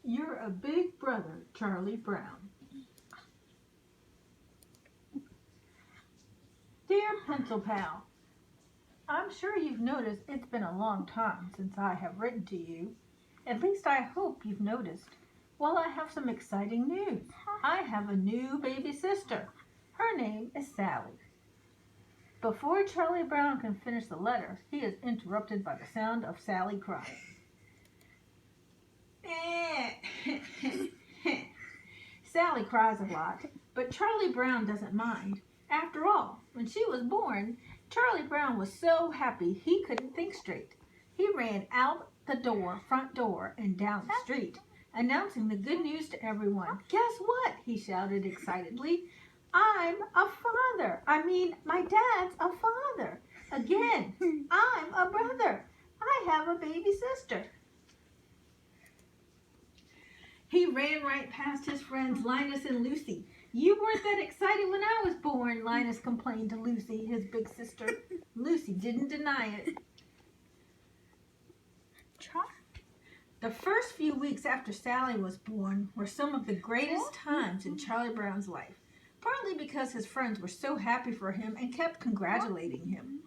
You're a big brother, Charlie Brown. Dear Pencil Pal, I'm sure you've noticed it's been a long time since I have written to you. At least I hope you've noticed. Well, I have some exciting news. I have a new baby sister. Her name is Sally. Before Charlie Brown can finish the letter, he is interrupted by the sound of Sally crying. Sally cries a lot, but Charlie Brown doesn't mind. After all, when she was born, Charlie Brown was so happy he couldn't think straight. He ran out the front door, and down the street, announcing the good news to everyone. Guess what? He shouted excitedly. I'm a father. My dad's a father. Again, I'm a brother. I have a baby sister. He ran right past his friends Linus and Lucy. You weren't that excited when I was born, Linus complained to Lucy, his big sister. Lucy didn't deny it. The first few weeks after Sally was born were some of the greatest times in Charlie Brown's life, partly because his friends were so happy for him and kept congratulating him.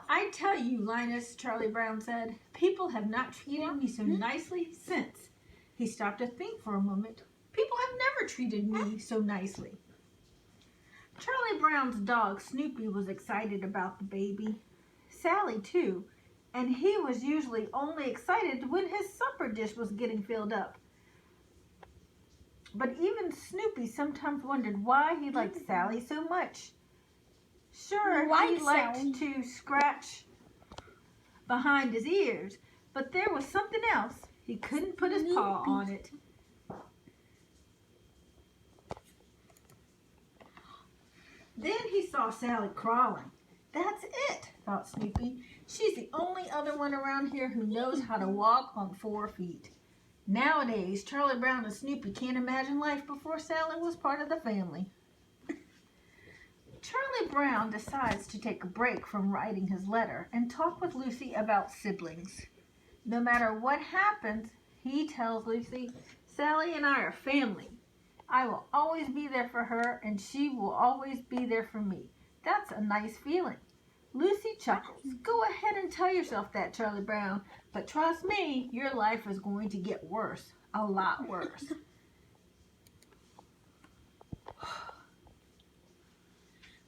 I tell you, Linus, Charlie Brown said, people have not treated me so nicely since. He stopped to think for a moment. People have never treated me so nicely. Charlie Brown's dog, Snoopy, was excited about the baby. Sally, too. And he was usually only excited when his supper dish was getting filled up. But even Snoopy sometimes wondered why he liked Sally so much. Sure, he liked to scratch behind his ears, but there was something else. He couldn't put his paw on it. Then he saw Sally crawling. That's it, thought Snoopy. She's the only other one around here who knows how to walk on 4 feet. Nowadays, Charlie Brown and Snoopy can't imagine life before Sally was part of the family. Charlie Brown decides to take a break from writing his letter and talk with Lucy about siblings. No matter what happens, he tells Lucy, Sally and I are family. I will always be there for her, and she will always be there for me. That's a nice feeling. Lucy chuckles. Go ahead and tell yourself that, Charlie Brown, but trust me, your life is going to get worse, a lot worse.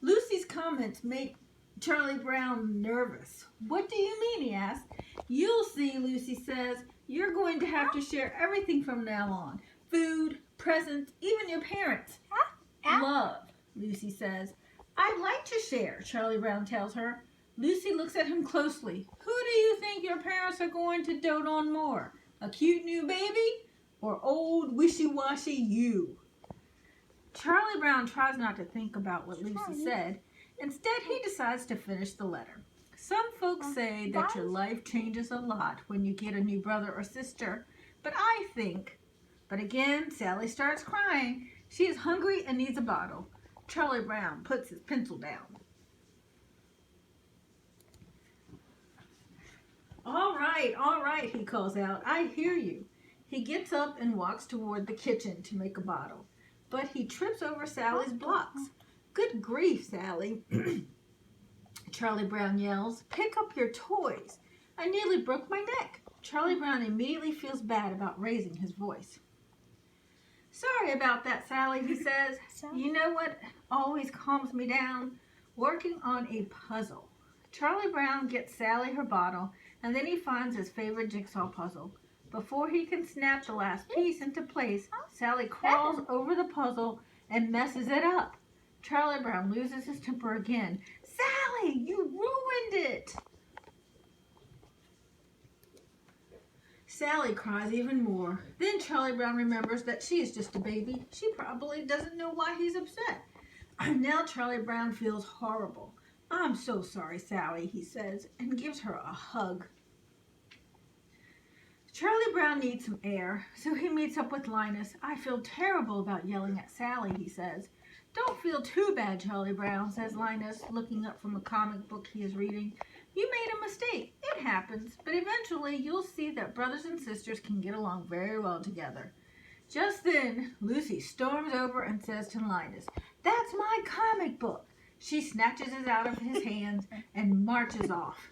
Lucy's comments make Charlie Brown nervous. What do you mean, he asked. You'll see, Lucy says. You're going to have to share everything from now on. Food, presents, even your parents. Love, Lucy says. I'd like to share, Charlie Brown tells her. Lucy looks at him closely. Who do you think your parents are going to dote on more? A cute new baby or old wishy-washy you? Charlie Brown tries not to think about what Lucy said. Instead, he decides to finish the letter. Some folks say that your life changes a lot when you get a new brother or sister, but again, Sally starts crying. She is hungry and needs a bottle. Charlie Brown puts his pencil down. All right, he calls out. I hear you. He gets up and walks toward the kitchen to make a bottle, but he trips over Sally's blocks. Good grief, Sally, Charlie Brown yells. Pick up your toys. I nearly broke my neck. Charlie Brown immediately feels bad about raising his voice. Sorry about that, Sally, he says. You know what always calms me down? Working on a puzzle. Charlie Brown gets Sally her bottle, and then he finds his favorite jigsaw puzzle. Before he can snap the last piece into place, Sally crawls over the puzzle and messes it up. Charlie Brown loses his temper again. Sally, you ruined it! Sally cries even more. Then Charlie Brown remembers that she is just a baby. She probably doesn't know why he's upset. Now Charlie Brown feels horrible. I'm so sorry, Sally, he says, and gives her a hug. Charlie Brown needs some air, so he meets up with Linus. I feel terrible about yelling at Sally, he says. Don't feel too bad, Charlie Brown, says Linus, looking up from a comic book he is reading. You made a mistake. It happens, but eventually you'll see that brothers and sisters can get along very well together. Just then, Lucy storms over and says to Linus, "That's my comic book." She snatches it out of his hands and marches off.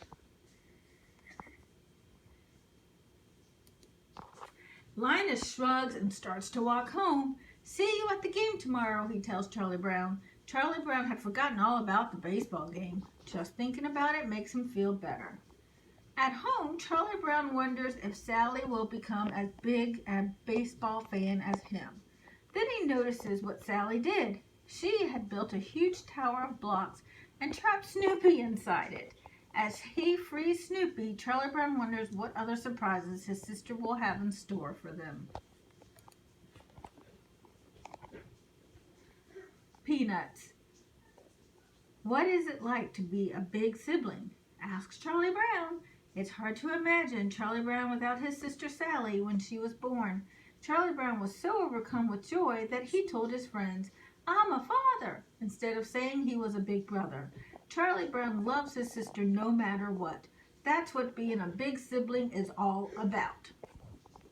Linus shrugs and starts to walk home. "See you at the game tomorrow," he tells Charlie Brown. Charlie Brown had forgotten all about the baseball game. Just thinking about it makes him feel better. At home, Charlie Brown wonders if Sally will become as big a baseball fan as him. Then he notices what Sally did. She had built a huge tower of blocks and trapped Snoopy inside it. As he frees Snoopy, Charlie Brown wonders what other surprises his sister will have in store for them. Peanuts. "What is it like to be a big sibling?" asks Charlie Brown. It's hard to imagine Charlie Brown without his sister Sally when she was born. Charlie Brown was so overcome with joy that he told his friends, "I'm a father," instead of saying he was a big brother. Charlie Brown loves his sister no matter what. That's what being a big sibling is all about.